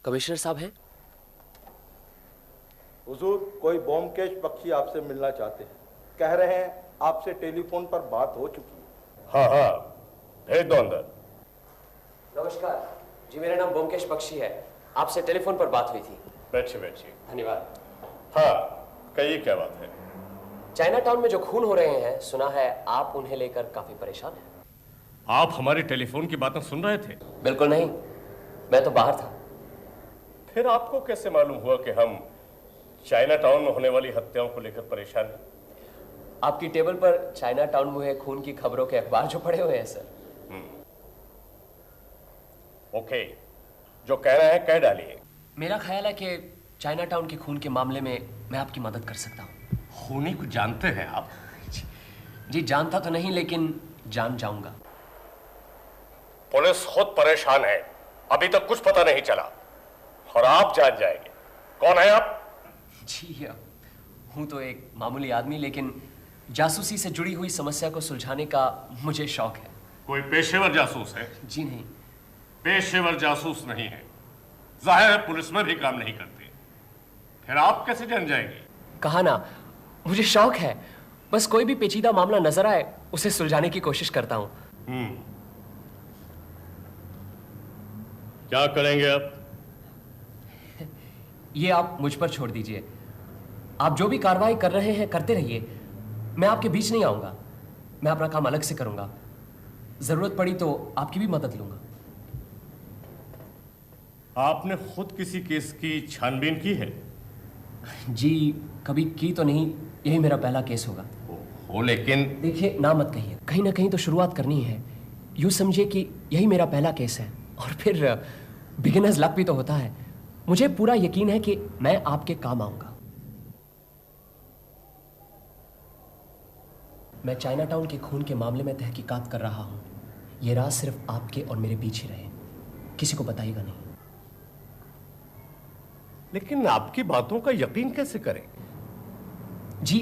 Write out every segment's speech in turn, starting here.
Commissioner साहब हैं? हुजूर, कोई ब्योमकेश बख्शी आपसे मिलना चाहते हैं। कह रहे हैं आपसे टेलीफोन पर बात हो चुकी है। हाँ हाँ, भेज दो अंदर। नमस्कार जी, मेरा नाम ब्योमकेश बख्शी है। आपसे टेलीफोन पर बात हुई थी। बैठिए बैठिए। धन्यवाद। हाँ, कहिए क्या बात है। चाइना टाउन में जो खून हो रहे हैं, सुना है आप उन्हें लेकर काफी परेशान हैं। आप हमारी टेलीफोन की बातें सुन रहे थे? बिल्कुल नहीं, मैं तो बाहर था। फिर आपको कैसे मालूम हुआ कि हम चाइना टाउन में होने वाली हत्याओं को लेकर परेशान हैं? आपकी टेबल पर चाइना टाउन में हुए खून की खबरों के अखबार जो पड़े हुए हैं सर। ओके, जो कह रहे हैं कह डालिए। मेरा ख्याल है कि चाइना टाउन के खून के मामले में मैं आपकी मदद कर सकता हूँ। खूनी को जानते हैं आप? जी जानता तो नहीं, लेकिन जान जाऊंगा। पुलिस खुद परेशान है, अभी तक कुछ पता नहीं चला और आप जान जाएंगे। कौन है आप? जी हूँ तो एक मामूली आदमी, लेकिन जासूसी से जुड़ी हुई समस्या को सुलझाने का मुझे शौक है। कोई पेशेवर जासूस है? जी नहीं। पेशेवर जासूस नहीं है, जाहिर है पुलिस में भी काम नहीं करते। फिर आप कैसे जान जाएंगे? कहा ना, मुझे शौक है। बस कोई भी पेचीदा मामला नजर आए उसे सुलझाने की कोशिश करता हूँ। क्या करेंगे आप? ये आप मुझ पर छोड़ दीजिए। आप जो भी कार्रवाई कर रहे हैं करते रहिए, मैं आपके बीच नहीं आऊंगा। मैं अपना काम अलग से करूंगा। जरूरत पड़ी तो आपकी भी मदद लूंगा। आपने खुद किसी केस की छानबीन की है? जी कभी की तो नहीं, यही मेरा पहला केस होगा। हो, लेकिन देखिए, ना मत कहिए, कहीं ना कहीं तो शुरुआत करनी है। यूं समझिए कि यही मेरा पहला केस है, और फिर बिगिनर्स लक भी तो होता है। मुझे पूरा यकीन है कि मैं आपके काम आऊंगा। मैं चाइना टाउन के खून के मामले में तहकीकात कर रहा हूं। यह राज सिर्फ आपके और मेरे बीच ही रहे, किसी को बताइएगा नहीं। लेकिन आपकी बातों का यकीन कैसे करें? जी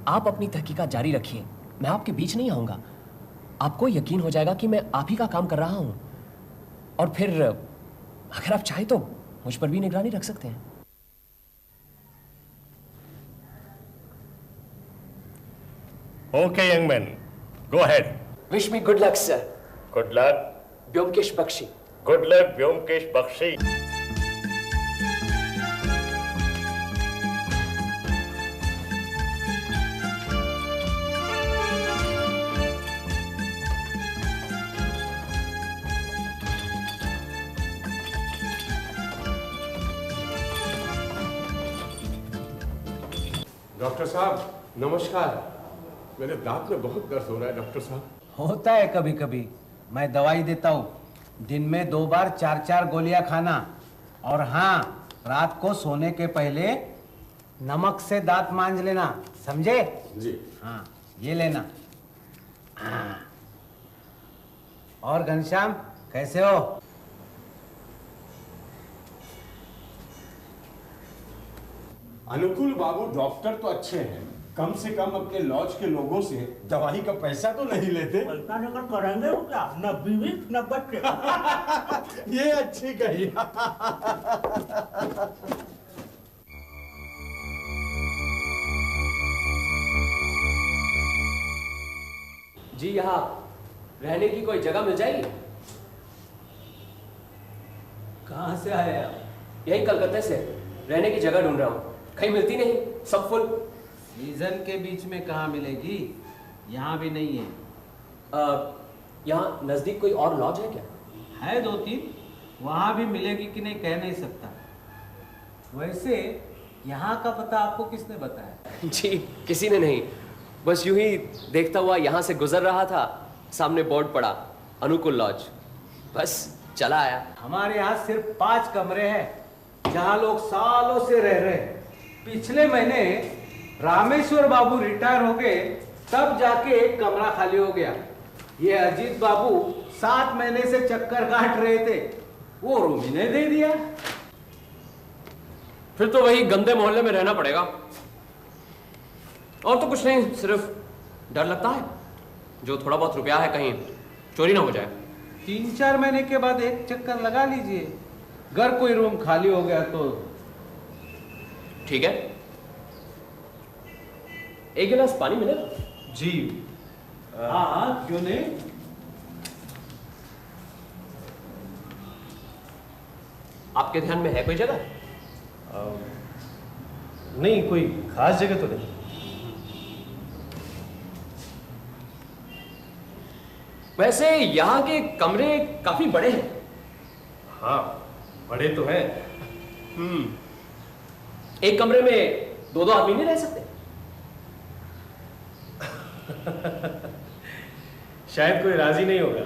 आप अपनी तहकीकात जारी रखिए, मैं आपके बीच नहीं आऊंगा। आपको यकीन हो जाएगा कि मैं आप ही का काम कर रहा हूं, और फिर अगर आप चाहे तो मुझ पर भी निगरानी रख सकते हैं। Okay young man, go ahead. Wish me good luck sir. Good luck. Byomkesh Bakshi. Good luck Byomkesh Bakshi. Doctor साहब नमस्कार। मेरे दांत में बहुत दर्द हो रहा है डॉक्टर साहब। होता है कभी कभी, मैं दवाई देता हूँ। दिन में 2 बार 4-4 गोलियां खाना, और हाँ, रात को सोने के पहले नमक से दांत मांज लेना, समझे? जी हाँ, ये लेना। हाँ। और घनश्याम कैसे हो? अनुकूल बाबू डॉक्टर तो अच्छे हैं, कम से कम अपने लॉज के लोगों से दवाई का पैसा तो नहीं लेते। पैसा लेकर करेंगे वो क्या? न बीवी न बच्चे। ये अच्छी कही। जी यहाँ रहने की कोई जगह मिल जाएगी? कहाँ से आए आप? यही कलकत्ते से रहने की जगह ढूंढ रहा हूँ, कहीं मिलती नहीं, सब फुल। सीजन के बीच में कहाँ मिलेगी? यहाँ भी नहीं है। यहाँ नजदीक कोई और लॉज है क्या? है 2-3, वहाँ भी मिलेगी कि नहीं कह नहीं सकता। वैसे यहाँ का पता आपको किसने बताया? जी किसी ने नहीं, बस यूं ही देखता हुआ यहाँ से गुजर रहा था, सामने बोर्ड पड़ा अनुकूल लॉज, बस चला आया। हमारे यहाँ सिर्फ 5 कमरे हैं जहाँ लोग सालों से रह रहे हैं। पिछले महीने रामेश्वर बाबू रिटायर हो गए, तब जाके एक कमरा खाली हो गया। ये अजीत बाबू 7 महीने से चक्कर काट रहे थे, वो रूम ही ने दे दिया। फिर तो वही गंदे मोहल्ले में रहना पड़ेगा। और तो कुछ नहीं, सिर्फ डर लगता है जो थोड़ा बहुत रुपया है कहीं चोरी ना हो जाए। 3-4 महीने के बाद एक चक्कर लगा लीजिए, अगर कोई रूम खाली हो गया तो ठीक है, एक गिलास पानी मिलेगा? जी हाँ, क्यों नहीं। आपके ध्यान में है कोई जगह? नहीं, कोई खास जगह तो नहीं। वैसे यहाँ के कमरे काफी बड़े हैं। हाँ, बड़े तो हैं। एक कमरे में दो आदमी नहीं रह सकते? शायद कोई राजी नहीं होगा।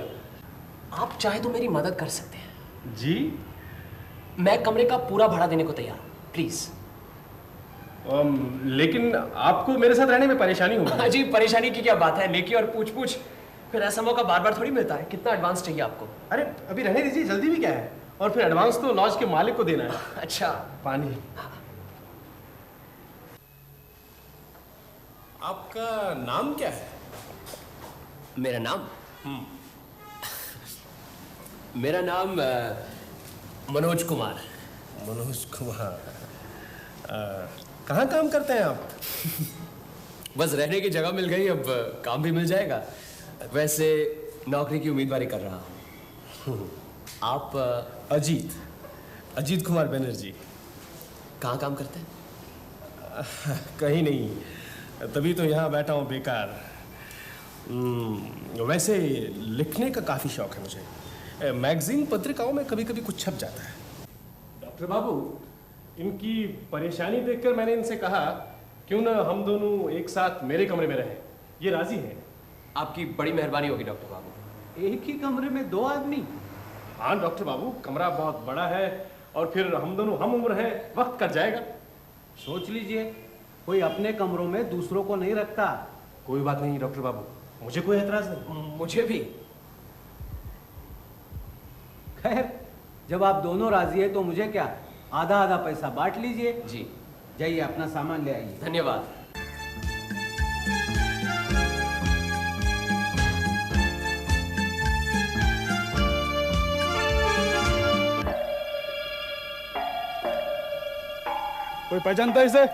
आप चाहे तो मेरी मदद कर सकते हैं। जी? मैं कमरे का पूरा भाड़ा देने को तैयार हूं, प्लीज। लेकिन आपको मेरे साथ रहने में परेशानी होगी। जी, परेशानी की क्या बात है, नेकी और पूछ पूछ, फिर ऐसा मौका बार बार थोड़ी मिलता है। कितना एडवांस चाहिए आपको? अरे अभी रहने दीजिए, जल्दी भी क्या है। और फिर एडवांस तो लॉज के मालिक को देना है। अच्छा, पानी। आपका नाम क्या है? मेरा नाम मेरा नाम मनोज कुमार। मनोज कुमार। कहाँ काम करते हैं आप? बस रहने की जगह मिल गई, अब काम भी मिल जाएगा। वैसे नौकरी की उम्मीदवारी कर रहा हूँ। आप? अजीत कुमार बनर्जी। कहाँ काम करते हैं? कहीं नहीं, तभी तो यहाँ बैठा हूँ बेकार। वैसे लिखने का काफ़ी शौक है मुझे। मैगजीन पत्रिकाओं में कभी कभी कुछ छप जाता है। डॉक्टर बाबू, इनकी परेशानी देखकर मैंने इनसे कहा क्यों ना हम दोनों एक साथ मेरे कमरे में रहें। ये राजी हैं। आपकी बड़ी मेहरबानी होगी डॉक्टर बाबू। एक ही कमरे में दो आदमी? हाँ डॉक्टर बाबू, कमरा बहुत बड़ा है और फिर हम दोनों हम उम्र हैं, वक्त कट जाएगा। सोच लीजिए, कोई अपने कमरों में दूसरों को नहीं रखता। कोई बात नहीं डॉक्टर बाबू, मुझे कोई एतराज नहीं। मुझे भी। खैर, जब आप दोनों राजी है तो मुझे क्या, आधा आधा पैसा बांट लीजिए। जी। जाइए अपना सामान ले आइए। धन्यवाद। कोई पहचानता है इसे?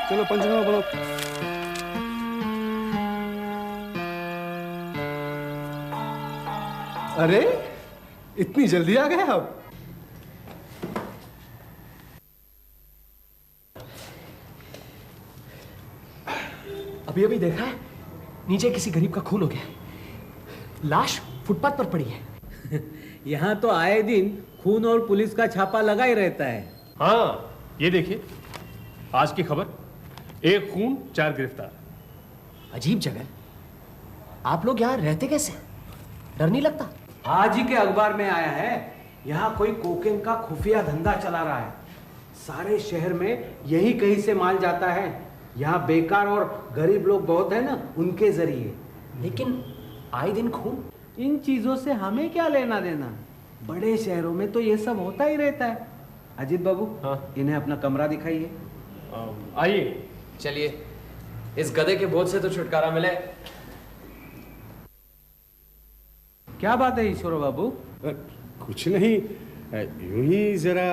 चलो पंचनामा बनो। अरे इतनी जल्दी आ गए आप? अभी अभी देखा है, नीचे किसी गरीब का खून हो गया। लाश फुटपाथ पर पड़ी है। यहाँ तो आए दिन खून और पुलिस का छापा लगा ही रहता है। हाँ, ये देखिए आज की खबर, 1 खून 4 गिरफ्तार। अजीब जगह। आप लोग यहाँ रहते कैसे? डर नहीं लगता? आज ही के अखबार में आया है, यहाँ कोई कोकेन का खुफिया धंधा चला रहा है। सारे शहर में यही कहीं से माल जाता है। यहाँ बेकार और गरीब लोग बहुत है ना, उनके जरिए। लेकिन आए दिन खून। इन चीजों से हमें क्या लेना देना? बड़े शहरों में तो ये सब होता ही रहता है। अजीत बाबू, हाँ? इन्हें अपना कमरा दिखाइए। आइए। चलिए, इस गधे के बोझ से तो छुटकारा मिले। क्या बात है ईश्वर बाबू? कुछ नहीं, यूं ही जरा।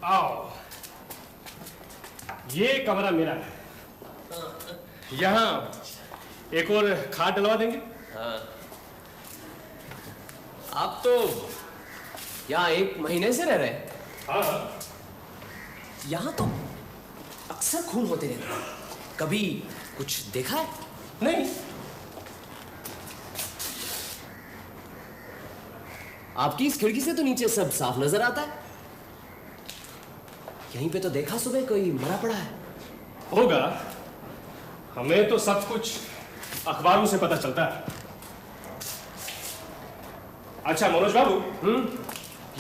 आओ, ये कमरा मेरा है। यहाँ एक और खाट डलवा देंगे। आप तो यहाँ 1 महीने से रह रहे हैं। हाँ। यहाँ तो अक्सर खून होते रहते हैं। कभी कुछ देखा है? नहीं। आपकी इस खिड़की से तो नीचे सब साफ नजर आता है। यहीं पे तो देखा सुबह कोई मरा पड़ा है। होगा, हमें तो सब कुछ अखबारों से पता चलता है। अच्छा मनोज बाबू,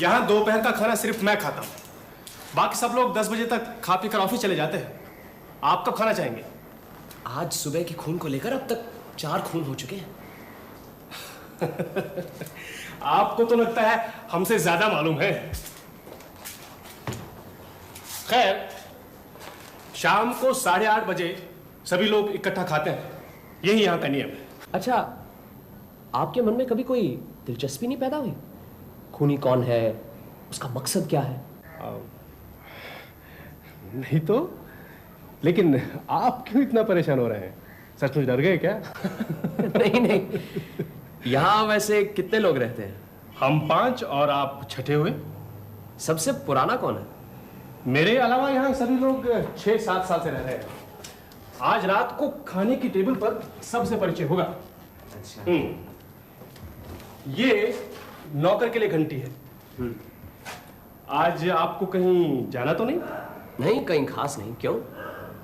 यहाँ दोपहर का खाना सिर्फ मैं खाता हूँ, बाकी सब लोग 10 बजे तक खा पी कर ऑफिस चले जाते हैं। आप कब खाना चाहेंगे? आज सुबह के खून को लेकर अब तक 4 खून हो चुके हैं। आपको तो लगता है हमसे ज्यादा मालूम है। खैर, शाम को 8:30 बजे सभी लोग इकट्ठा खाते हैं, यही यहाँ का नियम है। अच्छा, आपके मन में कभी कोई दिलचस्पी नहीं पैदा हुई? खूनी कौन है, उसका मकसद क्या है? नहीं तो, लेकिन आप क्यों इतना परेशान हो रहे हैं? सचमुच डर गए क्या? नहीं नहीं, यहाँ वैसे कितने लोग रहते हैं? हम 5 और आप छठे हुए। सबसे पुराना कौन है? मेरे अलावा यहाँ सभी लोग 6-7 साल से रह रहे हैं। आज रात को खाने की टेबल पर सबसे परिचय होगा। अच्छा। ये नौकर के लिए घंटी है। आज आपको कहीं जाना तो नहीं? नहीं, कहीं खास नहीं। क्यों?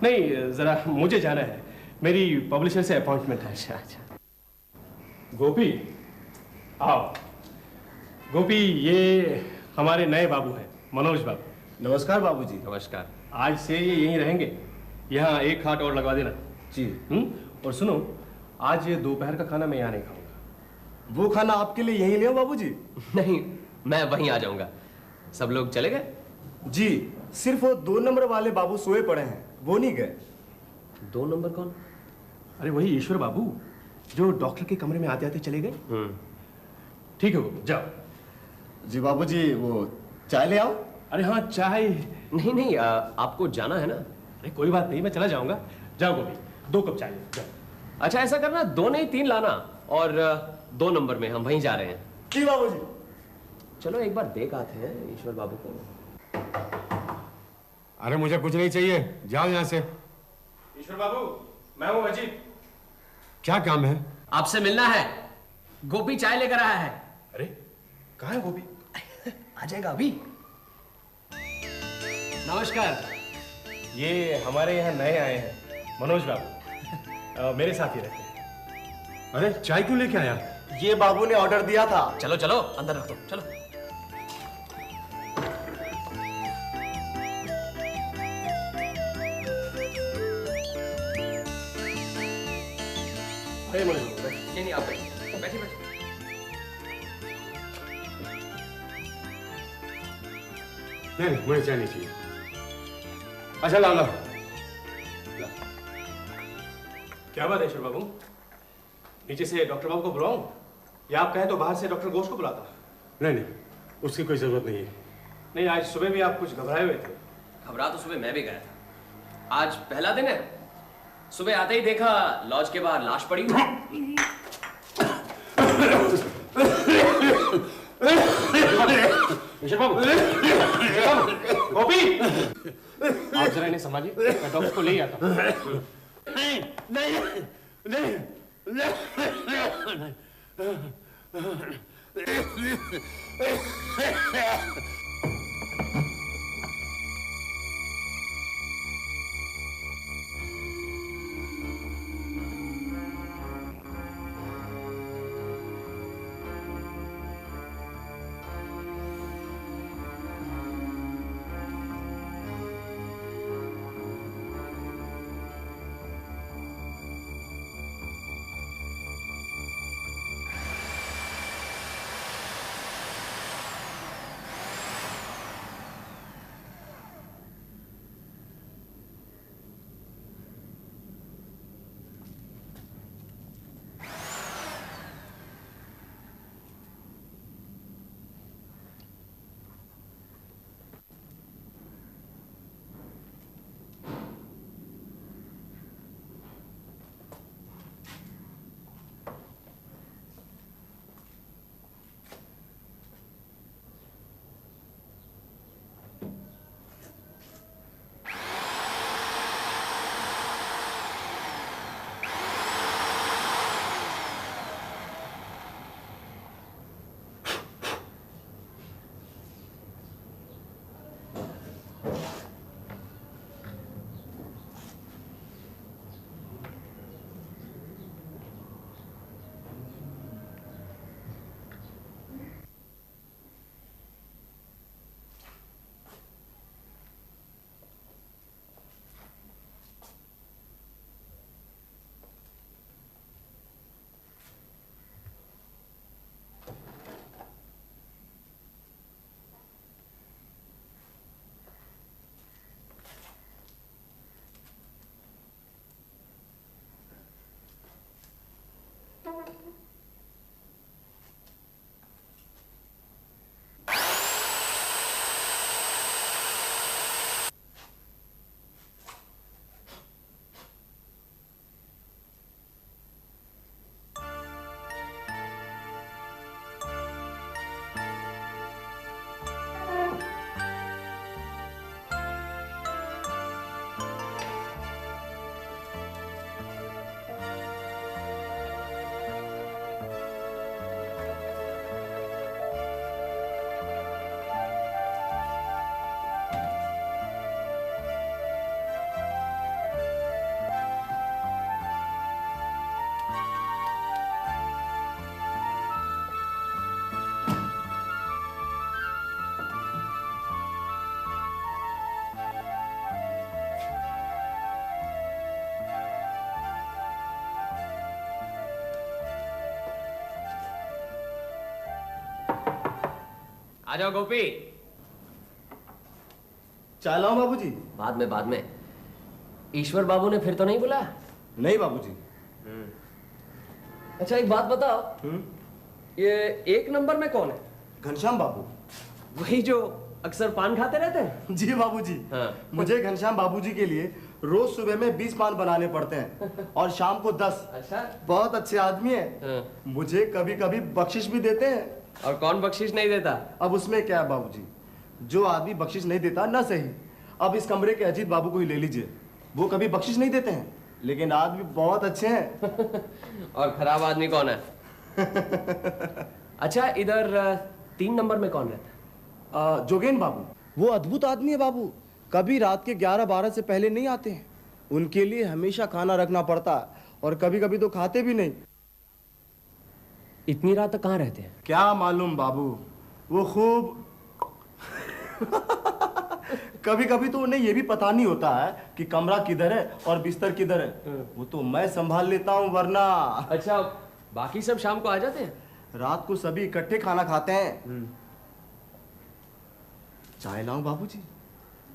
नहीं, जरा मुझे जाना है, मेरी पब्लिशर से अपॉइंटमेंट है। अच्छा अच्छा। गोपी, आओ। गोपी, ये हमारे नए बाबू हैं, मनोज बाबू। नमस्कार बाबूजी। नमस्कार। आज से ये यहीं रहेंगे, यहाँ एक खाट और लगवा देना। जी। और सुनो, आज ये दोपहर का खाना मैं यहाँ नहीं खाऊंगा। वो खाना आपके लिए यहीं ले आओ बाबूजी? नहीं, मैं वहीं आ जाऊंगा। सब लोग चले गए? जी, सिर्फ वो 2 नंबर वाले बाबू सोए पड़े हैं, वो नहीं गए। 2 नंबर कौन? अरे वही ईश्वर बाबू, जो डॉक्टर के कमरे में आते आते चले गए। ठीक है बाबू, जाओ। जी बाबूजी, वो चाय ले आओ। अरे हाँ, चाय। नहीं नहीं, आपको जाना है ना? अरे कोई बात नहीं, मैं चला जाऊंगा। जाओ गोपी, 2 कप चाय जाओ। अच्छा, ऐसा करना, 2 नहीं 3 लाना, और 2 नंबर में हम वहीं जा रहे हैं। जी बाबूजी। चलो एक बार देख आते हैं ईश्वर बाबू को। अरे मुझे कुछ नहीं चाहिए, जाओ यहाँ से। ईश्वर बाबू, मैं हूँ अजीत। क्या काम है? आपसे मिलना है। गोपी चाय लेकर आया है। अरे कहाँ है गोपी? आ जाएगा अभी। नमस्कार। ये हमारे यहाँ नए आए हैं, मनोज बाबू। मेरे साथ ही रहते हैं। अरे चाय क्यों लेके आया? ये बाबू ने ऑर्डर दिया था। चलो चलो, अंदर रख दो, चलो। अरे मनोज बाबू, बैठो। नहीं नहीं, आप बैठिए बैठिए। नहीं, मुझे चाय नहीं चाहिए। अच्छा ला ला। क्या बात है ईश्वर बाबू, नीचे से डॉक्टर बाबू को बुलाऊं, या आप कहें तो बाहर से डॉक्टर घोष को बुलाता? नहीं नहीं, उसकी कोई जरूरत नहीं है। नहीं, आज सुबह भी आप कुछ घबराए हुए थे। घबरा तो सुबह मैं भी गया था। आज पहला दिन है। सुबह आते ही देखा लॉज के बाहर लाश पड़ी हुई। ईश्वर बाबू, गोपी, आप जरा इन्हें संभालिए, मैं डॉक्टर को ले ही आता हूँ। नहीं नहीं नहीं आ जाओ गोपी। चाय लाऊं बाबूजी? बाद में। ईश्वर बाबू ने फिर तो नहीं बुलाया? नहीं बाबूजी। अच्छा एक बात बताओ, ये 1 नंबर में कौन है? घनश्याम बाबू। वही जो अक्सर पान खाते रहते हैं? जी बाबूजी। हाँ। मुझे घनश्याम बाबूजी के लिए रोज सुबह में 20 पान बनाने पड़ते हैं और शाम को 10। अच्छा। बहुत अच्छे आदमी है। हाँ। मुझे कभी कभी बख्शिश भी देते हैं। और कौन बख्शिश नहीं देता? अब उसमें क्या है बाबूजी, जो आदमी बख्शिश नहीं देता ना सही। अब इस कमरे के अजीत बाबू को ही ले लीजिए, वो कभी बख्शिश नहीं देते हैं, लेकिन आदमी बहुत अच्छे हैं। और खराब आदमी कौन है? अच्छा इधर 3 नंबर में कौन रहता है? जोगेन बाबू। वो अद्भुत आदमी है बाबू, कभी रात के 11-12 से पहले नहीं आते हैं। उनके लिए हमेशा खाना रखना पड़ता है और कभी कभी तो खाते भी नहीं। इतनी रात तक कहाँ रहते हैं? क्या मालूम बाबू, वो खूब कभी कभी तो उन्हें ये भी पता नहीं होता है कि कमरा किधर है और बिस्तर किधर है। वो तो मैं संभाल लेता हूँ वरना। अच्छा बाकी सब शाम को आ जाते हैं? रात को सभी इकट्ठे खाना खाते हैं। चाय लाऊं बाबूजी?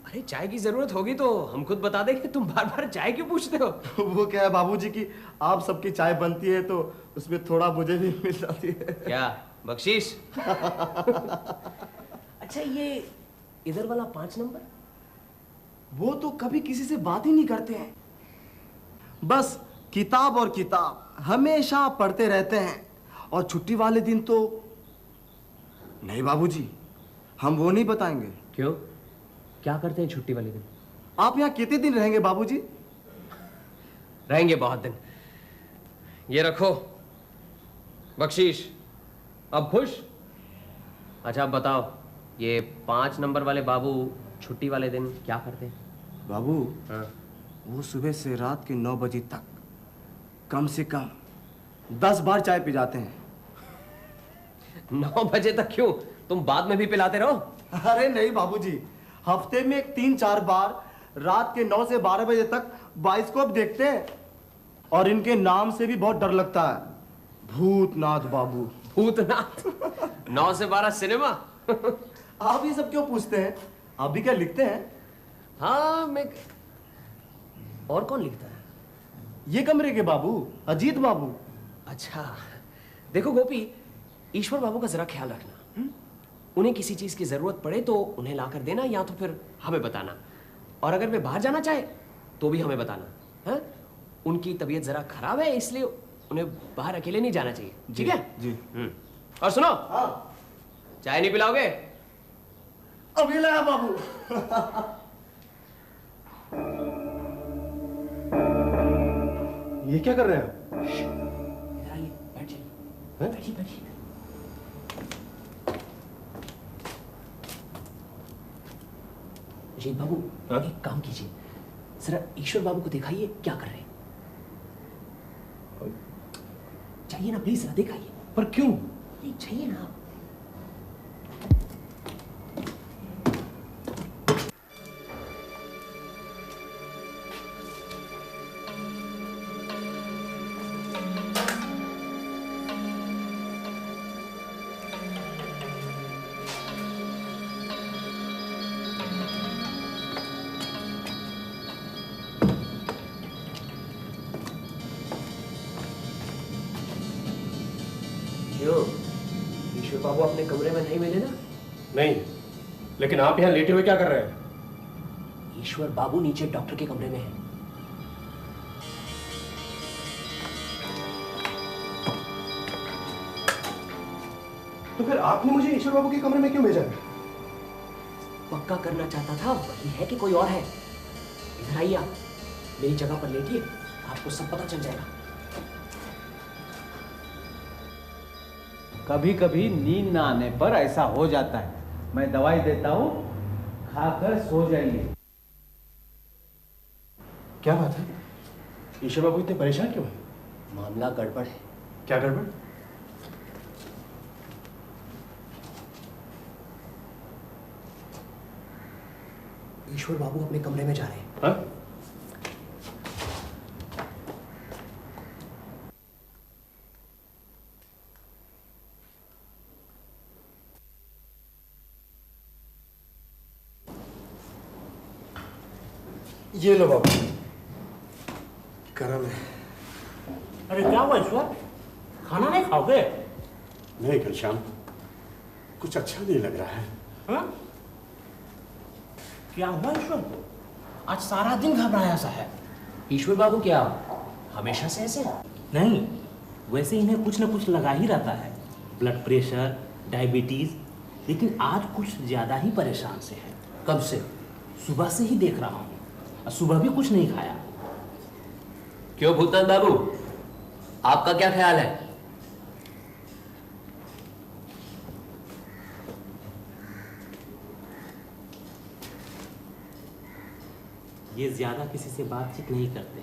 अरे चाय की जरूरत होगी तो हम खुद बता देंगे, तुम बार बार चाय क्यों पूछते हो? वो क्या है बाबूजी कि आप सबकी चाय बनती है तो उसमें थोड़ा मुझे भी मिल जाती है। क्या बख्शीश? अच्छा ये इधर वाला 5 नंबर? वो तो कभी किसी से बात ही नहीं करते हैं, बस किताब और किताब हमेशा पढ़ते रहते हैं। और छुट्टी वाले दिन तो नहीं बाबूजी, हम वो नहीं बताएंगे। क्यों, क्या करते हैं छुट्टी वाले दिन? आप यहाँ कितने दिन रहेंगे बाबूजी? रहेंगे बहुत दिन। ये रखो बख्शीश, अब खुश? अच्छा अब बताओ, ये 5 नंबर वाले बाबू छुट्टी वाले दिन क्या करते हैं? बाबू हाँ। वो सुबह से रात के 9 बजे तक कम से कम 10 बार चाय पी जाते हैं। 9 बजे तक क्यों, तुम बाद में भी पिलाते रहो। अरे नहीं बाबूजी, हफ्ते में 3-4 बार रात के 9 से 12 बजे तक बाइस्कोप देखते हैं। और इनके नाम से भी बहुत डर लगता है, भूतनाथ बाबू। भूतनाथ? 9 से 12 सिनेमा? आप ये सब क्यों पूछते हैं, आप भी क्या लिखते हैं? हाँ मैं। और कौन लिखता है? ये कमरे के बाबू, अजीत बाबू। अच्छा देखो गोपी, ईश्वर बाबू का जरा ख्याल रखना। उन्हें किसी चीज की जरूरत पड़े तो उन्हें लाकर देना, या तो फिर हमें बताना। और अगर वे बाहर जाना चाहे तो भी हमें बताना। हाँ? उनकी तबीयत जरा खराब है, इसलिए उन्हें बाहर अकेले नहीं जाना चाहिए। ठीक है जी। और सुनो, हाँ चाय नहीं पिलाओगे? अभी लाया बाबू। ये क्या कर रहे हैं? इधर आइए, बैठ जाइए। बैठिए बैठिए। अजीत बाबू एक काम कीजिए, जरा ईश्वर बाबू को दिखाइए क्या कर रहे हैं। चाहिए ना प्लीज, जरा दिखाइए। पर क्यों? नहीं चाहिए ना। क्यों, ईश्वर बाबू अपने कमरे में नहीं मिले ना? नहीं, लेकिन आप यहाँ लेटे हुए क्या कर रहे हैं? ईश्वर बाबू नीचे डॉक्टर के कमरे में है। तो फिर आपने मुझे ईश्वर बाबू के कमरे में क्यों भेजा? पक्का करना चाहता था वही है कि कोई और है। इधर आइए, आप मेरी जगह पर लेटिए, आपको सब पता चल जाएगा। कभी कभी नींद ना आने पर ऐसा हो जाता है। मैं दवाई देता हूँ, खाकर सो जाइए। क्या बात है? ईश्वर बाबू इतने परेशान क्यों हैं? मामला गड़बड़ है। क्या गड़बड़? ईश्वर बाबू अपने कमरे में जा रहे हैं। हाँ? ये लो बाबू, करम है। अरे क्या हुआ ईश्वर, खाना नहीं खाओगे? नहीं घनश्याम, कुछ अच्छा नहीं लग रहा है। हाँ? क्या हुआ ईश्वर को? आज सारा दिन घबराया सा है। ईश्वर बाबू क्या हमेशा से ऐसे हैं? नहीं, वैसे इन्हें कुछ न कुछ लगा ही रहता है, ब्लड प्रेशर, डायबिटीज, लेकिन आज कुछ ज्यादा ही परेशान से है। कब से? सुबह से ही देख रहा हूँ, और सुबह भी कुछ नहीं खाया। क्यों भूतनाथ बाबू, आपका क्या ख्याल है? ये ज्यादा किसी से बातचीत नहीं करते।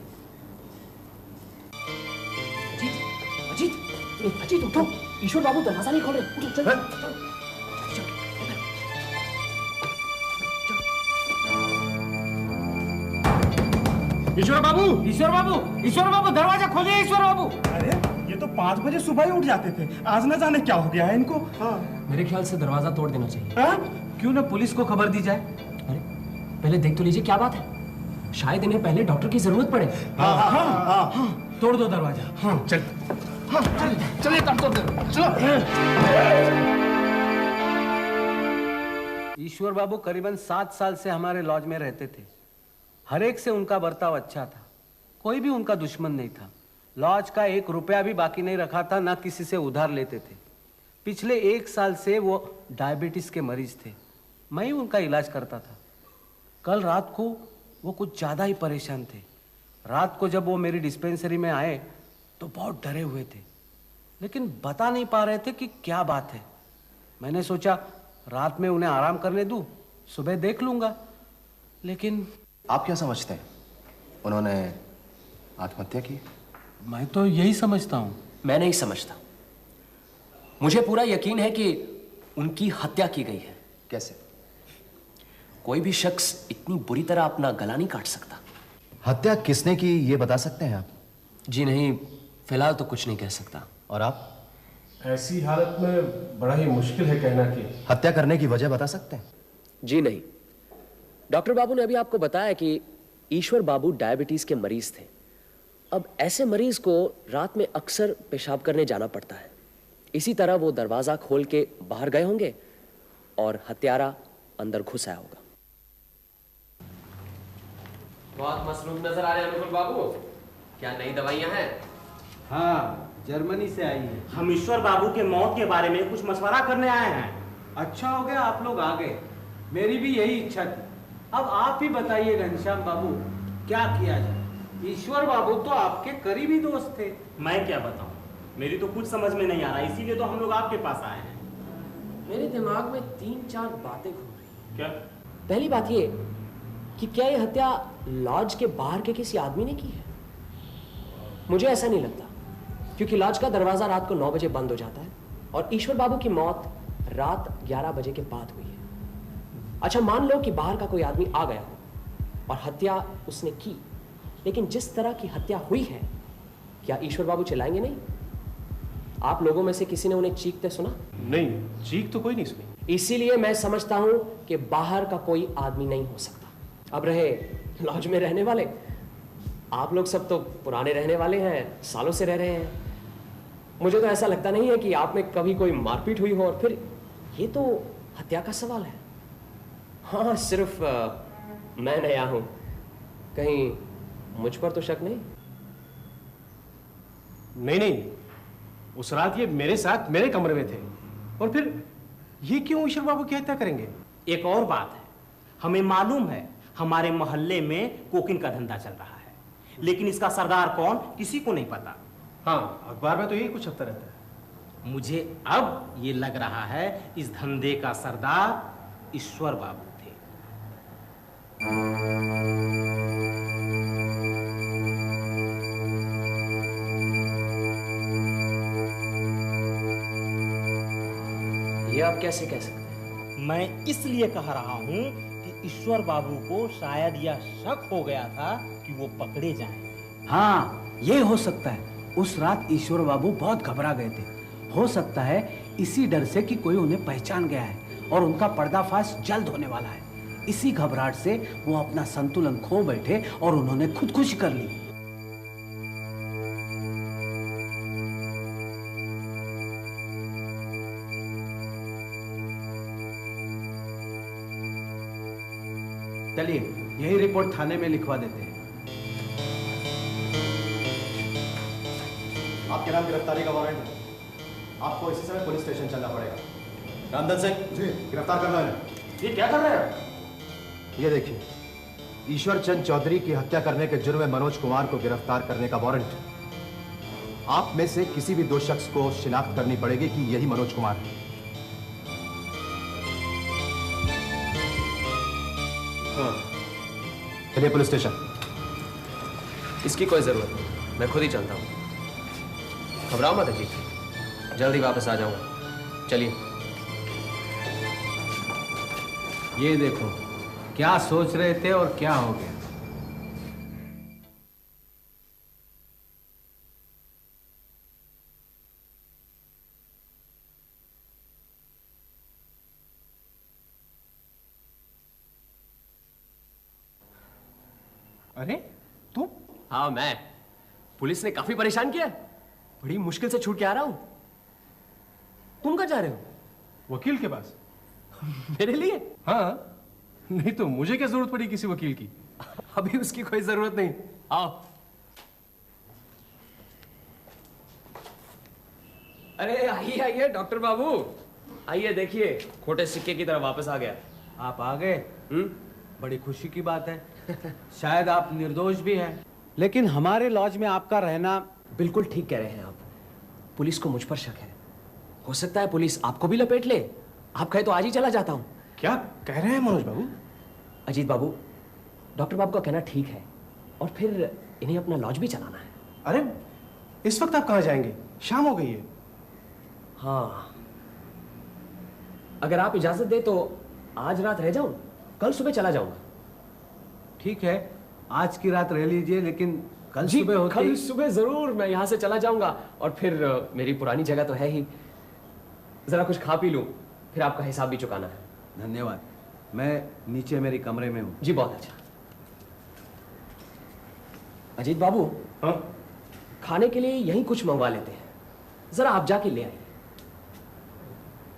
अजीत, अजीत, अजीत उठो, ईश्वर बाबू दरवाजा नहीं खोल रहे। उठो, चलो, चलो। ईश्वर बाबू, ईश्वर बाबू, ईश्वर बाबू, दरवाजा खोलिए ईश्वर बाबू। अरे ये तो 5 बजे सुबह ही उठ जाते थे, आज न जाने क्या हो गया है इनको। हाँ। मेरे ख्याल से दरवाजा तोड़ देना चाहिए। हाँ? क्यों ना पुलिस को खबर दी जाए? अरे पहले देख तो लीजिए क्या बात है, शायद इन्हें पहले डॉक्टर की जरूरत पड़े। तोड़ दो दरवाजा। हाँ चल, चलिए चलो। ईश्वर बाबू करीबन 7 साल से हमारे लॉज में रहते थे। हर एक से उनका बर्ताव अच्छा था, कोई भी उनका दुश्मन नहीं था। लॉज का 1 रुपया भी बाकी नहीं रखा था, ना किसी से उधार लेते थे। पिछले 1 साल से वो डायबिटीज के मरीज थे, मैं ही उनका इलाज करता था। कल रात को वो कुछ ज्यादा ही परेशान थे। रात को जब वो मेरी डिस्पेंसरी में आए तो बहुत डरे हुए थे, लेकिन बता नहीं पा रहे थे कि क्या बात है। मैंने सोचा रात में उन्हें आराम करने दूं, सुबह देख लूंगा। लेकिन आप क्या समझते हैं, उन्होंने आत्महत्या की? मैं तो यही समझता हूं। मैं नहीं समझता, मुझे पूरा यकीन है कि उनकी हत्या की गई है। कैसे? कोई भी शख्स इतनी बुरी तरह अपना गला नहीं काट सकता। हत्या किसने की ये बता सकते हैं आप? जी नहीं, फिलहाल तो कुछ नहीं कह सकता। और आप? ऐसी हालत में बड़ा ही मुश्किल है कहना कि हत्या करने की वजह बता सकते हैं? जी नहीं, डॉक्टर बाबू ने अभी आपको बताया कि ईश्वर बाबू डायबिटीज के मरीज थे। अब ऐसे मरीज को रात में अक्सर पेशाब करने जाना पड़ता है, इसी तरह वो दरवाजा खोल के बाहर गए होंगे और हत्यारा अंदर घुस आया होगा। बहुत मसरूफ नजर आ रहे हैं अनुकुल बाबू, क्या नई दवाइयां हैं? हाँ, जर्मनी से आई है। हम ईश्वर बाबू के मौत के बारे में कुछ मशवरा करने आए हैं। अच्छा हो गया आप लोग आ गए, मेरी भी यही इच्छा थी। अब आप ही बताइए घनश्याम बाबू, क्या किया जाए? ईश्वर बाबू तो आपके करीबी दोस्त थे। मैं क्या बताऊं, मेरी तो कुछ समझ में नहीं आ रहा, इसीलिए तो हम लोग आपके पास आए हैं। मेरे दिमाग में 3-4 बातें घूम रही हैं। क्या? पहली बात ये कि क्या ये हत्या लॉज के बाहर के किसी आदमी ने की है? मुझे ऐसा नहीं लगता, क्योंकि लॉज का दरवाजा रात को 9 बजे बंद हो जाता है और ईश्वर बाबू की मौत रात 11 बजे के बाद हुई है। अच्छा, मान लो कि बाहर का कोई आदमी आ गया हो और हत्या उसने की, लेकिन जिस तरह की हत्या हुई है, क्या ईश्वर बाबू चिल्लाएंगे नहीं? आप लोगों में से किसी ने उन्हें चीखते सुना? नहीं, चीख तो कोई नहीं सुनी। इसीलिए मैं समझता हूं कि बाहर का कोई आदमी नहीं हो सकता। अब रहे लॉज में रहने वाले, आप लोग सब तो पुराने रहने वाले हैं, सालों से रह रहे हैं। मुझे तो ऐसा लगता नहीं है कि आप में कभी कोई मारपीट हुई हो, और फिर ये तो हत्या का सवाल है। हाँ, सिर्फ मैं नया हूं, कहीं मुझ पर तो शक नहीं? नहीं, उस रात ये मेरे साथ मेरे कमरे में थे, और फिर ये क्यों ईश्वर बाबू की हत्या करेंगे? एक और बात है, हमें मालूम है हमारे मोहल्ले में कोकिन का धंधा चल रहा है, लेकिन इसका सरदार कौन किसी को नहीं पता। हाँ, अखबार में तो यही कुछ छपता रहता है। मुझे अब ये लग रहा है इस धंधे का सरदार ईश्वर बाबू थे। ये आप कैसे कह सकते हैं? मैं इसलिए कह रहा हूं कि ईश्वर बाबू को शायद यह शक हो गया था कि वो पकड़े जाएं। हाँ, ये हो सकता है। उस रात ईश्वर बाबू बहुत घबरा गए थे। हो सकता है इसी डर से कि कोई उन्हें पहचान गया है और उनका पर्दाफाश जल्द होने वाला है। इसी घबराहट से वो अपना संतुलन खो बैठे और उन्होंने खुदकुशी कर ली। चलिए यही रिपोर्ट थाने में लिखवा देते हैं। आपके नाम गिरफ्तारी का वारंट है। आपको इसी समय पुलिस स्टेशन चलना पड़ेगा। रामधन सिंह जी, गिरफ्तार करना है। ये क्या कर रहे हैं? ये देखिए, ईश्वर चंद चौधरी की हत्या करने के जुर्म में मनोज कुमार को गिरफ्तार करने का वारंट। आप में से किसी भी दो शख्स को शिनाख्त करनी पड़ेगी कि यही मनोज कुमार है। चलिए पुलिस स्टेशन। इसकी कोई जरूरत नहीं, मैं खुद ही चलता हूँ। घबराओ मत अजीत, जल्दी वापस आ जाऊंगा। चलिए। ये देखो क्या सोच रहे थे और क्या हो गया। अरे तू? हाँ मैं। पुलिस ने काफी परेशान किया, बड़ी मुश्किल से छूट के आ रहा हूं। तुम कहाँ जा रहे हो? वकील के पास। मेरे लिए? हाँ, नहीं तो मुझे क्या जरूरत पड़ी किसी वकील की? अभी उसकी कोई जरूरत नहीं। आओ। अरे आइए आइए डॉक्टर बाबू, आइए देखिए, खोटे सिक्के की तरह वापस आ गया। आप आ गए? बड़ी खुशी की बात है। शायद आप निर्दोष भी हैं, लेकिन हमारे लॉज में आपका रहना। बिल्कुल ठीक कह रहे हैं आप। पुलिस को मुझ पर शक है। हो सकता है पुलिस आपको भी लपेट ले। आप कहे तो आज ही चला जाता हूं। क्या कह रहे हैं मनोज बाबू? अजीत बाबू, डॉक्टर बाबू का कहना ठीक है, और फिर इन्हें अपना लॉज भी चलाना है। अरे इस वक्त आप कहाँ जाएंगे? शाम हो गई है। हाँ, अगर आप इजाजत दे तो आज रात रह जाऊं, कल सुबह चला जाऊंगा। ठीक है, आज की रात रह लीजिए, लेकिन कल जी, सुबह होते कल ही सुबह जरूर मैं यहाँ से चला जाऊंगा, और फिर मेरी पुरानी जगह तो है ही, जरा कुछ खा पी लूं, फिर आपका हिसाब भी चुकाना है। धन्यवाद। मैं नीचे मेरे कमरे में हूँ। जी बहुत अच्छा। अजीत बाबू, हाँ? खाने के लिए यहीं कुछ मंगवा लेते हैं, जरा आप जाके ले आइए।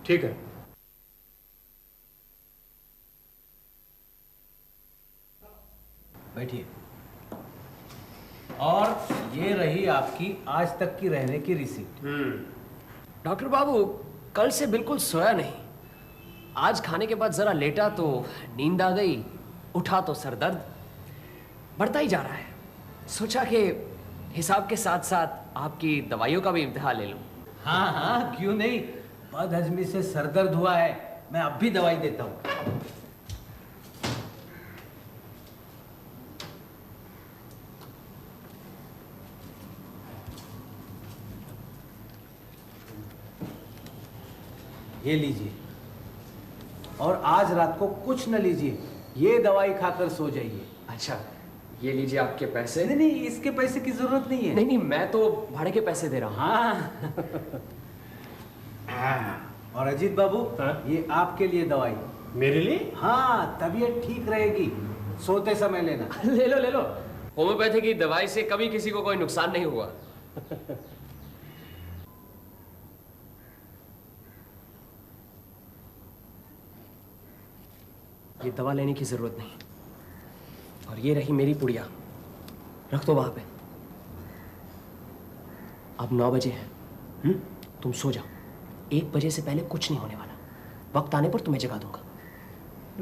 ठीक है। बैठिए। और ये रही आपकी आज तक की रहने की रिसीप्ट। डॉक्टर बाबू, कल से बिल्कुल सोया नहीं। आज खाने के बाद जरा लेटा तो नींद आ गई, उठा तो सर दर्द बढ़ता ही जा रहा है। सोचा कि हिसाब के साथ साथ आपकी दवाइयों का भी इम्तिहान ले लूं। हाँ हाँ, क्यों नहीं। बदहजमी से सरदर्द हुआ है, मैं अब भी दवाई देता हूँ। ये लीजिए, और आज रात को कुछ न लीजिए, ये दवाई खाकर सो जाइए। अच्छा, ये लीजिए आपके पैसे। नहीं नहीं, इसके पैसे की जरूरत नहीं है। नहीं नहीं, मैं तो भाड़े के पैसे दे रहा हूँ। हाँ। और अजीत बाबू, हाँ? ये आपके लिए दवाई। मेरे लिए? हाँ, तबीयत ठीक रहेगी, सोते समय लेना। ले लो ले लो, होम्योपैथी की दवाई से कभी किसी को कोई नुकसान नहीं हुआ। ये दवा लेने की जरूरत नहीं, और ये रही मेरी पुड़िया, रख दो वहां पे। अब 9 बजे है, तुम सो जाओ। 1 बजे से पहले कुछ नहीं होने वाला। वक्त आने पर तुम्हें जगा दूंगा।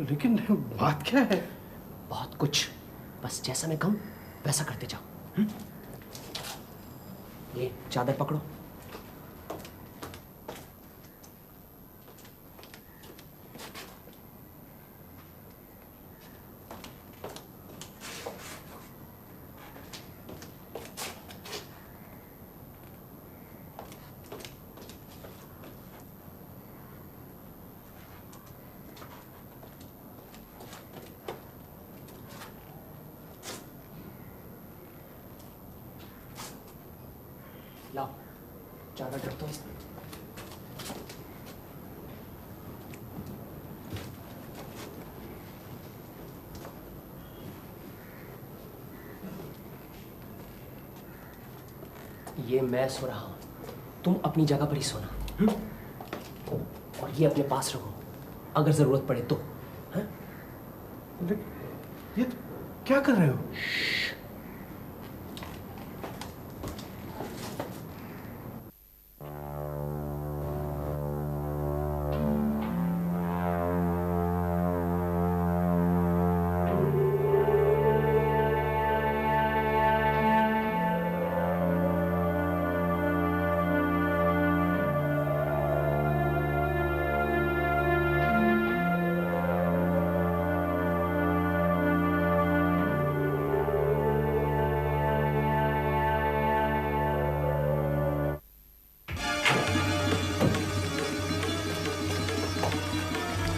लेकिन बात क्या है? बहुत कुछ, बस जैसा मैं कहूं वैसा करते जाओ। ये चादर पकड़ो। लाओ, चादर ढक दो। ये मैं सो रहा हूं, तुम अपनी जगह पर ही सोना। और ये अपने पास रखो, अगर जरूरत पड़े तो। ये क्या कर रहे हो?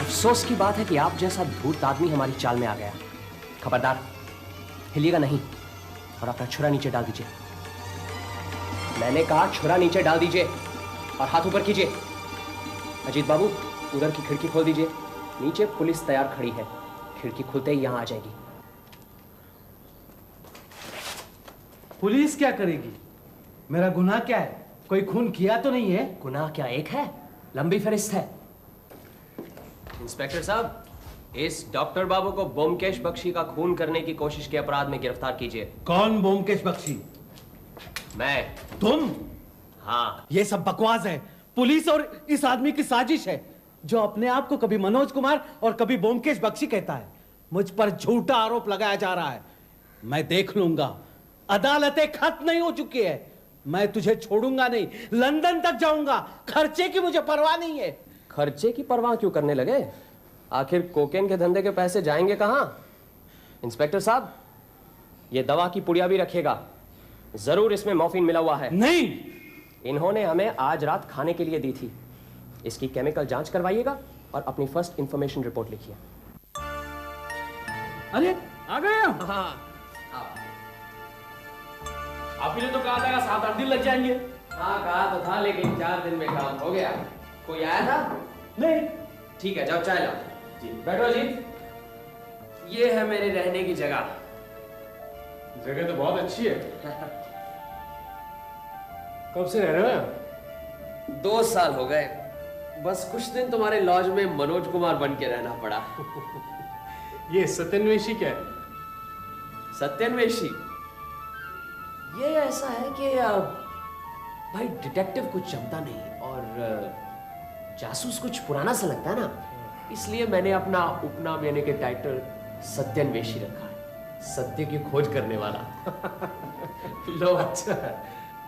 अफसोस की बात है कि आप जैसा धूर्त आदमी हमारी चाल में आ गया। खबरदार, हिलिएगा नहीं और अपना छुरा नीचे डाल दीजिए। मैंने कहा छुरा नीचे डाल दीजिए और हाथ ऊपर कीजिए। अजीत बाबू, उधर की खिड़की खोल दीजिए। नीचे पुलिस तैयार खड़ी है, खिड़की खुलते ही यहां आ जाएगी। पुलिस क्या करेगी? मेरा गुनाह क्या है? कोई खून किया तो नहीं है? गुनाह क्या एक है, लंबी फहरिस्त है। इंस्पेक्टर साहब, इस डॉक्टर बाबू को बोमकेश बख्शी का खून करने की कोशिश के अपराध में गिरफ्तार कीजिए। कौन बोमकेश बख्शी? मैं। तुम? हाँ। ये सब बकवास है। पुलिस और इस आदमी की साजिश है, जो अपने आप को कभी मनोज कुमार और कभी बोमकेश बख्शी कहता है। मुझ पर झूठा आरोप लगाया जा रहा है। मैं देख लूंगा। अदालतें खत्म नहीं हो चुकी है। मैं तुझे छोड़ूंगा नहीं, लंदन तक जाऊंगा। खर्चे की मुझे परवाह नहीं है। खर्चे की परवाह क्यों करने लगे? आखिर कोकेन के धंधे के पैसे जाएंगे कहां? इंस्पेक्टर साहब, ये दवा की पुड़िया भी रखिएगा, जरूर इसमें मॉर्फिन मिला हुआ है। नहीं, इन्होंने हमें आज रात खाने के लिए दी थी। इसकी केमिकल जांच करवाइएगा और अपनी फर्स्ट इंफॉर्मेशन रिपोर्ट लिखिए। अरे आ गए हम। हाँ, आप ही ने तो कहा था 7-8 दिन लग जाएंगे। हाँ कहा तो था, लेकिन 4 दिन में काम हो गया। कोई आया था? नहीं। ठीक है, जाओ चाय लाओ। जी बैठो जी। ये है मेरे रहने की जगह। जगह तो बहुत अच्छी है। कब से रह रहे हो? 2 साल हो गए। बस कुछ दिन तुम्हारे लॉज में मनोज कुमार बन के रहना पड़ा। ये सत्यन्वेशी क्या है? सत्यन्वेशी ये ऐसा है कि भाई डिटेक्टिव कुछ जमता नहीं और जासूस कुछ पुराना सा लगता है ना, इसलिए मैंने अपना उपनाम यानी कि टाइटल सत्यन्वेशी रखा है, सत्य की खोज करने वाला। लो अच्छा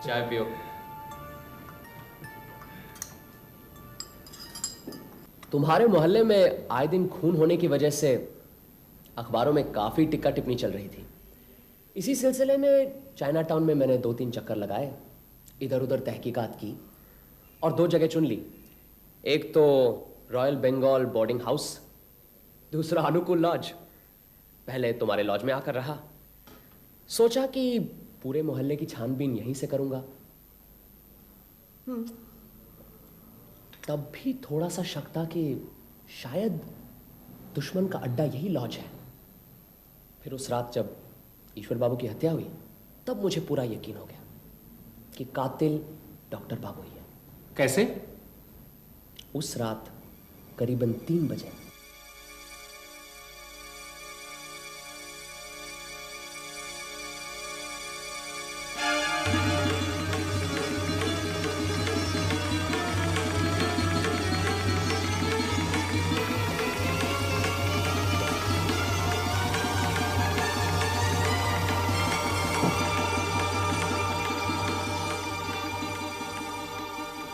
चाय पियो। तुम्हारे मोहल्ले में आए दिन खून होने की वजह से अखबारों में काफी टिक्का टिप्पणी चल रही थी। इसी सिलसिले में चाइना टाउन में मैंने 2-3 चक्कर लगाए, इधर उधर तहकीकात की और 2 जगह चुन ली। एक तो रॉयल बंगाल बोर्डिंग हाउस, दूसरा अनुकूल लॉज। पहले तुम्हारे लॉज में आकर रहा, सोचा कि पूरे मोहल्ले की छानबीन यहीं से करूंगा। तब भी थोड़ा सा शक था कि शायद दुश्मन का अड्डा यही लॉज है। फिर उस रात जब ईश्वर बाबू की हत्या हुई, तब मुझे पूरा यकीन हो गया कि कातिल डॉक्टर बाबू ही है। कैसे? उस रात करीबन 3 बजे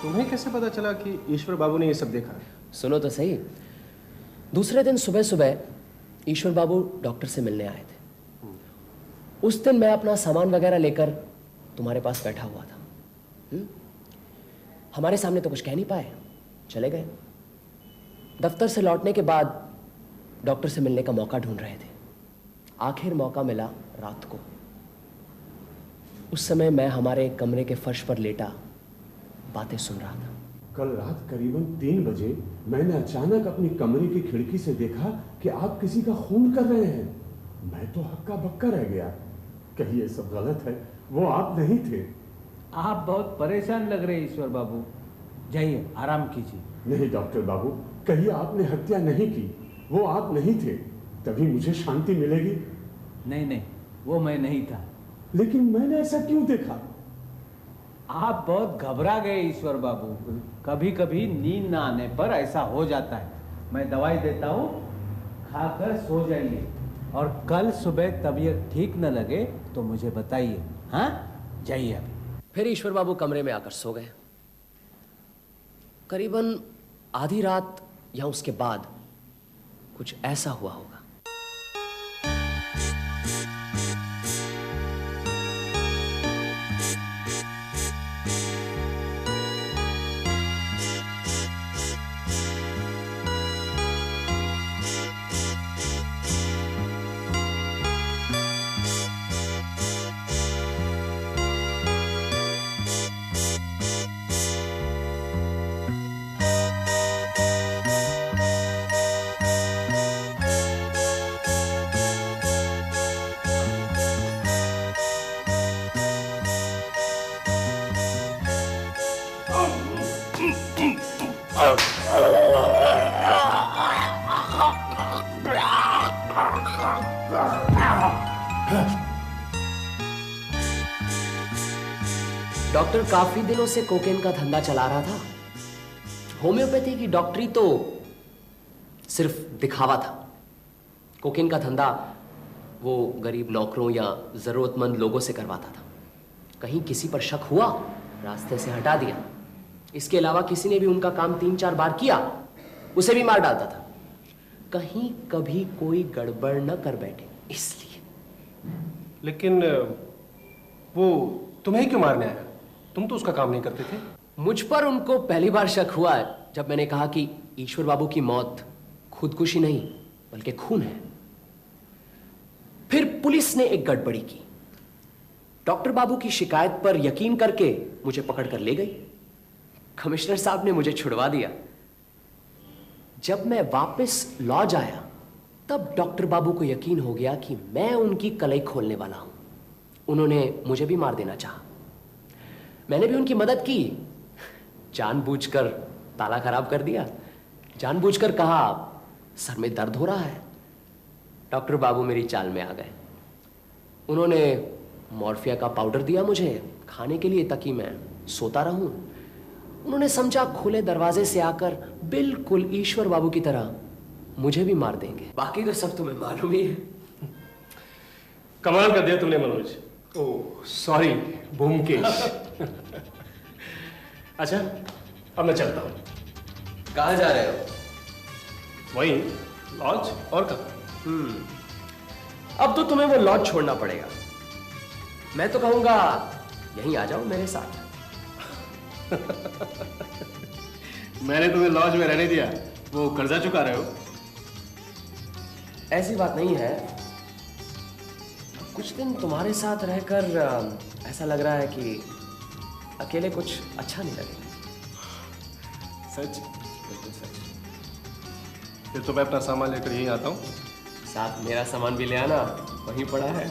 तुम्हें कैसे पता चला कि ईश्वर बाबू ने ये सब देखा? सुनो तो सही। दूसरे दिन सुबह सुबह ईश्वर बाबू डॉक्टर से मिलने आए थे। उस दिन मैं अपना सामान वगैरह लेकर तुम्हारे पास बैठा हुआ था। हमारे सामने तो कुछ कह नहीं पाए, चले गए। दफ्तर से लौटने के बाद डॉक्टर से मिलने का मौका ढूंढ रहे थे। आखिर मौका मिला रात को। उस समय मैं हमारे कमरे के फर्श पर लेटा बातें सुन रहा था। कल रात करीबन 3 बजे मैंने अचानक अपनी कमरे की खिड़की से देखा कि आप किसी का खून कर रहे हैं। मैं तो हक्का बक्का रह गया। कहीं ये सब गलत है, वो आप नहीं थे। आप बहुत परेशान लग रहे हैं ईश्वर बाबू, जाइए आराम कीजिए। नहीं डॉक्टर बाबू, कहिए आपने हत्या नहीं की, वो आप नहीं थे, तभी मुझे शांति मिलेगी। नहीं नहीं, वो मैं नहीं था। लेकिन मैंने ऐसा क्यों देखा? आप बहुत घबरा गए ईश्वर बाबू, कभी कभी नींद ना आने पर ऐसा हो जाता है। मैं दवाई देता हूँ, खाकर सो जाइए, और कल सुबह तबीयत ठीक न लगे तो मुझे बताइए। हाँ, जाइए अभी। फिर ईश्वर बाबू कमरे में आकर सो गए। करीबन आधी रात या उसके बाद कुछ ऐसा हुआ होगा। डॉक्टर काफी दिनों से कोकेन का धंधा चला रहा था। होम्योपैथी की डॉक्टरी तो सिर्फ दिखावा था। कोकेन का धंधा वो गरीब नौकरों या जरूरतमंद लोगों से करवाता था। कहीं किसी पर शक हुआ, रास्ते से हटा दिया। इसके अलावा किसी ने भी उनका काम 3-4 बार किया, उसे भी मार डालता था। कहीं कभी कोई गड़बड़ न कर बैठे, इसलिए। लेकिन वो तुम्हें क्यों मारने आया? तुम तो उसका काम नहीं करते थे। मुझ पर उनको पहली बार शक हुआ है जब मैंने कहा कि ईश्वर बाबू की मौत खुदकुशी नहीं बल्कि खून है। फिर पुलिस ने एक गड़बड़ी की। डॉक्टर बाबू की शिकायत पर यकीन करके मुझे पकड़कर ले गई। कमिश्नर साहब ने मुझे छुड़वा दिया। जब मैं वापस लॉज आया तब डॉक्टर बाबू को यकीन हो गया कि मैं उनकी कलई खोलने वाला हूं। उन्होंने मुझे भी मार देना चाहा। मैंने भी उनकी मदद की, जानबूझकर ताला खराब कर दिया, जानबूझकर कहा सर में दर्द हो रहा है। डॉक्टर बाबू मेरी चाल में आ गए। उन्होंने मॉर्फिया का पाउडर दिया मुझे खाने के लिए ताकि मैं सोता रहूं। उन्होंने समझा खुले दरवाजे से आकर बिल्कुल ईश्वर बाबू की तरह मुझे भी मार देंगे। बाकी तो सब तुम्हें मालूम ही है। कमाल कर दिया तुमने मनोज। Oh sorry भूमकेश। अच्छा अब मैं चलता हूँ। कहाँ जा रहे हो? वहीं लॉज, और कहाँ? अब तो तुम्हें वो लॉज छोड़ना पड़ेगा। मैं तो कहूंगा यहीं आ जाओ मेरे साथ। मैंने तुम्हें लॉज में रहने दिया, वो कर्जा चुका रहे हो? ऐसी बात नहीं है। कुछ दिन तुम्हारे साथ रहकर ऐसा लग रहा है कि अकेले कुछ अच्छा नहीं लगेगा। सच? बिल्कुल सच। फिर तो मैं अपना सामान लेकर यहीं आता हूँ। साथ मेरा सामान भी ले आना, वहीं पड़ा है।